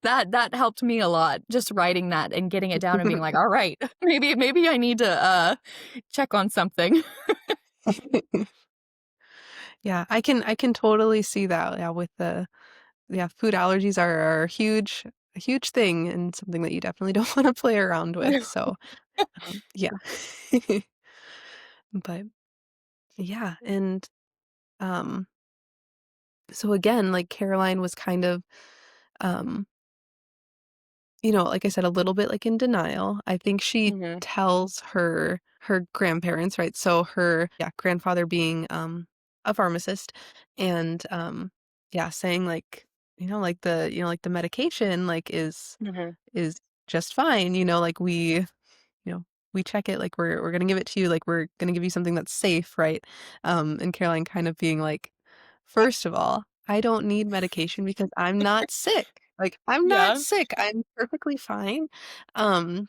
that helped me a lot, just writing that and getting it down and being like, "All right, maybe I need to, check on something." Yeah, I can totally see that. Yeah, with the yeah, food allergies are a huge thing and something that you definitely don't want to play around with. So, yeah. But yeah, and um so again, like Caroline was kind of um like I said, a little bit like in denial. I think she Mhm, tells her grandparents, right? So her grandfather being a pharmacist and saying like, like like the medication like mhm, is just fine, like you know, we check it, like we're gonna give it to you, like we're gonna give you something that's safe, right? And Caroline kind of being like, first of all, I don't need medication because I'm not sick. Like I'm not yeah, sick. I'm perfectly fine. Um,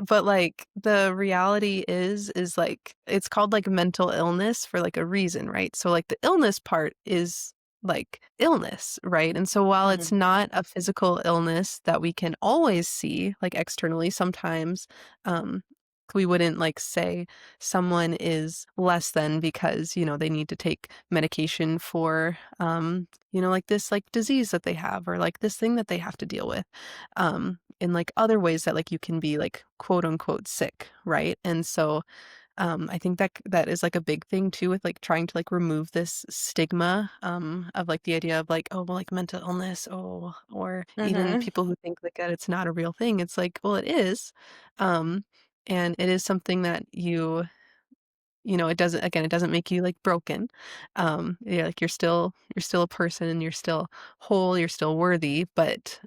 but, like, the reality is, like, it's called, like, mental illness for, like, a reason, right? So, like, the illness part is, like, illness, right? And so while it's mhm, not a physical illness that we can always see, like, externally, sometimes, um, we wouldn't, like, say someone is less than because, they need to take medication for, like, this, like, disease that they have or, like, this thing that they have to deal with in like other ways that like you can be like quote unquote sick, right? And so I think that that is like a big thing too with like trying to like remove this stigma of like the idea of like, oh well, like mental illness, oh, or even mhm, people who think like that it's not a real thing. It's like, well, it is. Um and it is something that it doesn't, again, it doesn't make you like broken. Yeah, like you're still a person and you're still whole, you're still worthy, but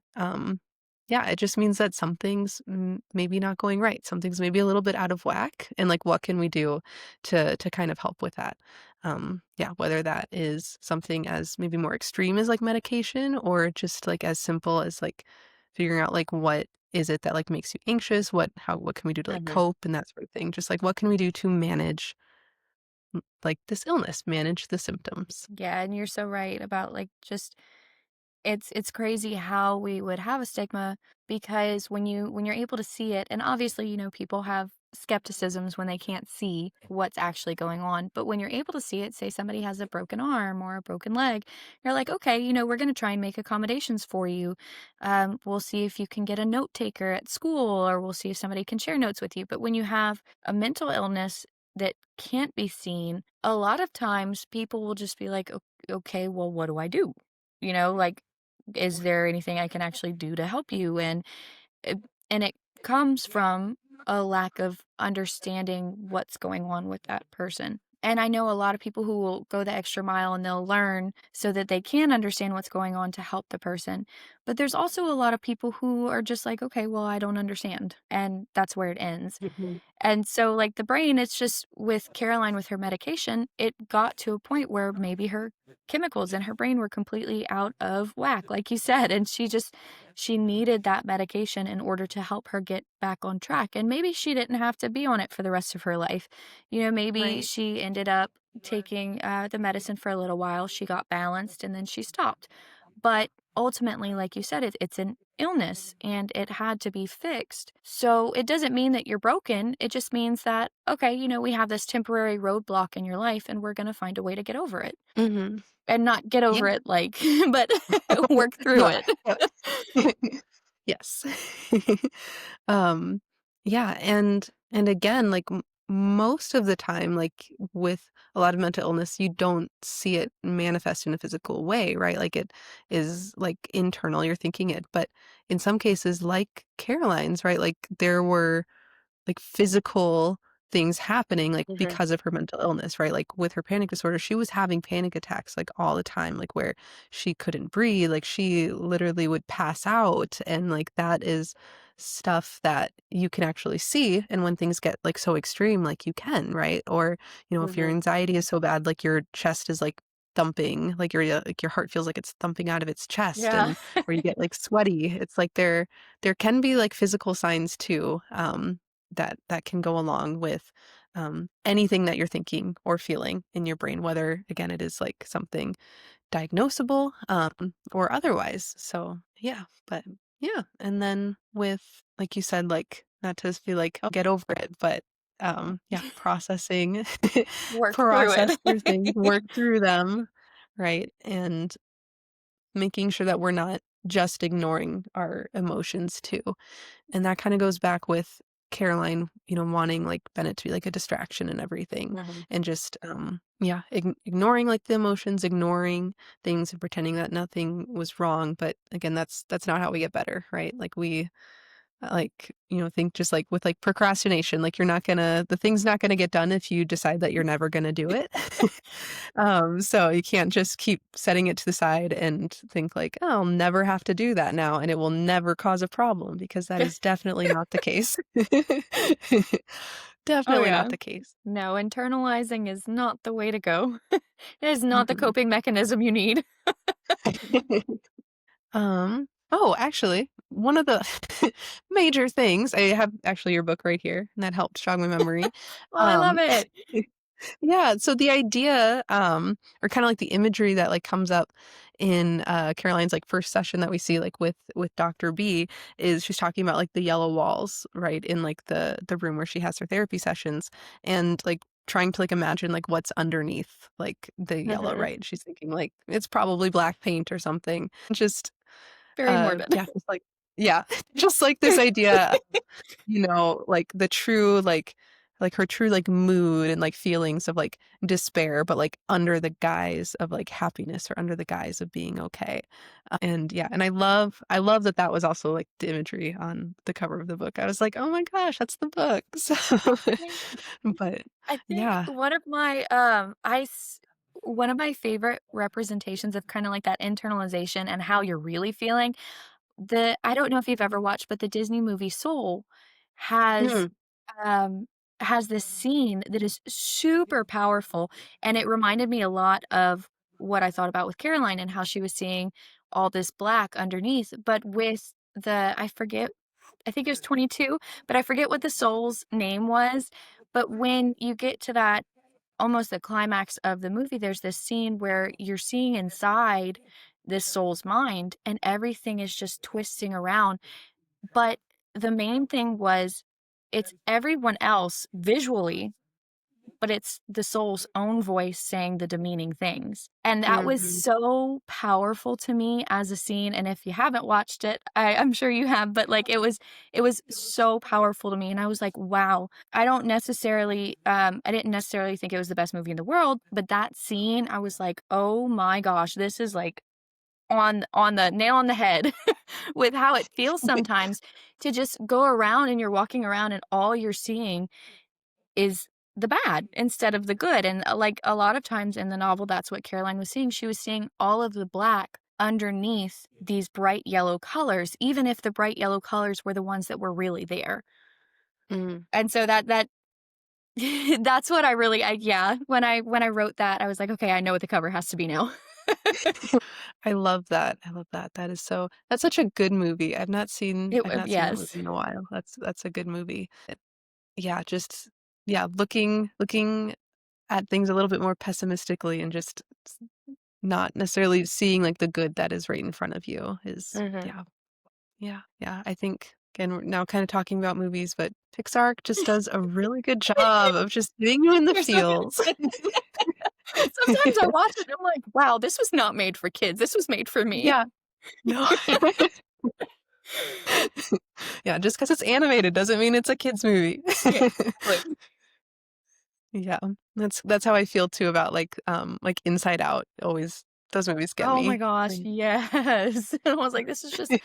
yeah, it just means that something's maybe not going right. Something's maybe a little bit out of whack, and like what can we do to kind of help with that? Yeah, whether that is something as maybe more extreme as like medication or just like as simple as like figuring out like what is it that like makes you anxious? What can we do to like mhm. cope and that sort of thing? Just like what can we do to manage like this illness, manage the symptoms. Yeah, and you're so right about, like, just it's crazy how we would have a stigma, because when you're able to see it, and obviously, people have skepticisms when they can't see what's actually going on, but when you're able to see it, say somebody has a broken arm or a broken leg, you're like, okay, we're going to try and make accommodations for you. We'll see if you can get a note taker at school, or we'll see if somebody can share notes with you. But when you have a mental illness that can't be seen, a lot of times people will just be like, okay, well, what do I do? Like, is there anything I can actually do to help you? It, and it comes from a lack of understanding what's going on with that person. And I know a lot of people who will go the extra mile and they'll learn so that they can understand what's going on to help the person. But there's also a lot of people who are just like, okay, well, I don't understand. And that's where it ends. Mhm. And so, like, the brain, it's just with Caroline with her medication, it got to a point where maybe her chemicals in her brain were completely out of whack, like you said. And she needed that medication in order to help her get back on track. And maybe she didn't have to be on it for the rest of her life. Maybe Right. she ended up taking the medicine for a little while, she got balanced, and then she stopped. But ultimately, like you said, it's an illness and it had to be fixed. So it doesn't mean that you're broken. It just means that, okay, we have this temporary roadblock in your life and we're going to find a way to get over it. Mhm. And not get Yeah. over it, like, but work through No. it. Yeah. Yes. Um, yeah, and again, like most of the time, like with a lot of mental illness, you don't see it manifest in a physical way, right? Like it is like internal, you're thinking it. But in some cases, like Caroline's, right? Like there were like physical things happening like Mhm. because of her mental illness, right? Like with her panic disorder, she was having panic attacks like all the time, like where she couldn't breathe, like she literally would pass out. And like that is stuff that you can actually see. And when things get like so extreme, like you can, right? Or, if your Mhm. anxiety is so bad, like your chest is like thumping, like your heart feels like it's thumping out of its chest, Yeah. and or you get like sweaty. It's like there can be like physical signs too, that can go along with anything that you're thinking or feeling in your brain, whether again it is like something diagnosable, or otherwise. So yeah, but yeah, and then with like you said, like not to just be like, "I'll get over it," but yeah, processing, Work through process through things, it. work through them, right, and making sure that we're not just ignoring our emotions too. And that kind of goes back with Caroline, wanting like Bennett to be like a distraction and everything. Mhm. And just, yeah, ignoring like the emotions, ignoring things and pretending that nothing was wrong. But again, that's not how we get better, right? Like we, like, think just like with like procrastination, like the thing's not gonna get done if you decide that you're never gonna do it. So you can't just keep setting it to the side and think like, "Oh, I'll never have to do that now, and it will never cause a problem," because that is definitely not the case. Oh, Definitely not yeah. the case. No, internalizing is not the way to go. It is not the Mm-mm. coping mechanism you need. Oh, actually, one of the major things, I have actually your book right here, and that helped jog my memory. Well, I love Um, it. yeah, so the idea, or kinda like the imagery that, like, comes up in, Caroline's, like, first session that we see, like, with Dr. B is she's talking about, like, the yellow walls, right, in, like, the room where she has her therapy sessions, and, like, trying to, like, imagine, like, what's underneath, like, the yellow, Mhm. right? She's thinking, like, it's probably black paint or something. Just Very morbid. yeah, just like yeah, just like this idea, like the true, like her true, like mood and like feelings of like despair, but like under the guise of like happiness or under the guise of being okay. And yeah, and I love that that was also like the imagery on the cover of the book. I was like, oh my gosh, that's the book. So, but I think yeah. one of my favorite representations of kinda like that internalization and how you're really feeling, I don't know if you've ever watched, but the Disney movie Soul has, Mm, um has this scene that is super powerful, and it reminded me a lot of what I thought about with Caroline and how she was seeing all this black underneath, but with I forget, I think it was 22, but I forget what the soul's name was, but when you get to that almost the climax of the movie, there's this scene where you're seeing inside this soul's mind and everything is just twisting around. But the main thing was it's everyone else visually, but it's the soul's own voice saying the demeaning things. And that was mhm. so powerful to me as a scene. And if you haven't watched it, I'm sure you have, but like it was so powerful to me. And I was like, wow, I didn't necessarily think it was the best movie in the world, but that scene, I was like, oh my gosh, this is like on the nail on the head with how it feels sometimes to just go around and you're walking around and all you're seeing is the bad instead of the good, and, like, a lot of times in the novel, that's what Caroline was seeing. She was seeing all of the black underneath these bright yellow colors, even if the bright yellow colors were the ones that were really there. Mm. And so that that's what yeah, when I wrote that, I was like, "Okay, I know what the cover has to be now." I love that. I love that. That's such a good movie. I've not seen that movie Yes. in a while. That's a good movie. Yeah, just yeah, looking at things a little bit more pessimistically and just not necessarily seeing like the good that is right in front of you is Mhm. yeah. Yeah. Yeah. I think again we're now kind of talking about movies, but Pixar just does a really good job of just getting you in the There's so feels. sometimes I watch it and I'm like, "Wow, this was not made for kids. This was made for me." Yeah. No. Yeah, just because it's animated doesn't mean it's a kids movie. Yeah, exactly. Yeah, that's how I feel too about, like, Inside Out, always those movies get Oh my me. gosh, Like yes. I was like, "This is just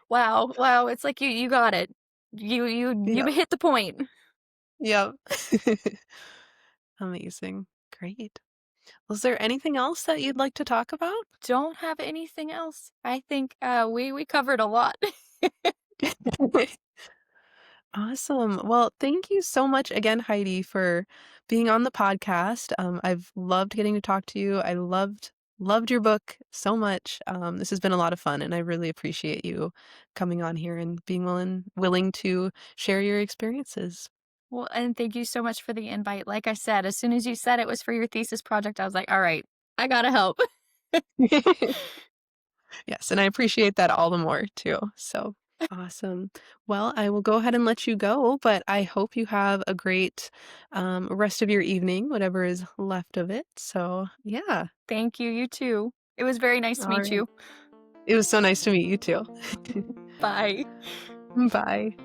wow, wow." It's like you got it. You Yep, hit the point. yep. Amazing, great. Was there anything else that you'd like to talk about? Don't have anything else. I think, we covered a lot. Awesome. Well, thank you so much again, Heidi, for being on the podcast. I've loved getting to talk to you. I loved your book so much. This has been a lot of fun, and I really appreciate you coming on here and being willing to share your experiences. Well, and thank you so much for the invite. Like I said, as soon as you said it was for your thesis project, I was like, all right, I gotta help. Yes, and I appreciate that all the more too. So awesome. Well, I will go ahead and let you go, but I hope you have a great rest of your evening, whatever is left of it. So, yeah. Thank you. You too. It was very nice to All meet right. you. It was so nice to meet you too. Bye. Bye.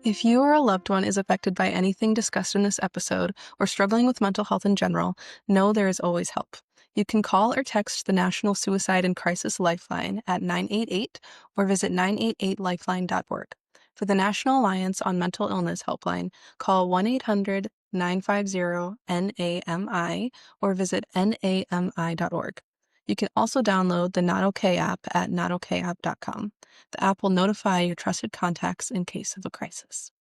If you or a loved one is affected by anything discussed in this episode or struggling with mental health in general, know there is always help. You can call or text the National Suicide and Crisis Lifeline at 988 or visit 988lifeline.org. For the National Alliance on Mental Illness Helpline, call 1-800-950-NAMI or visit nami.org. You can also download the Not Okay app at notokayapp.com. The app will notify your trusted contacts in case of a crisis.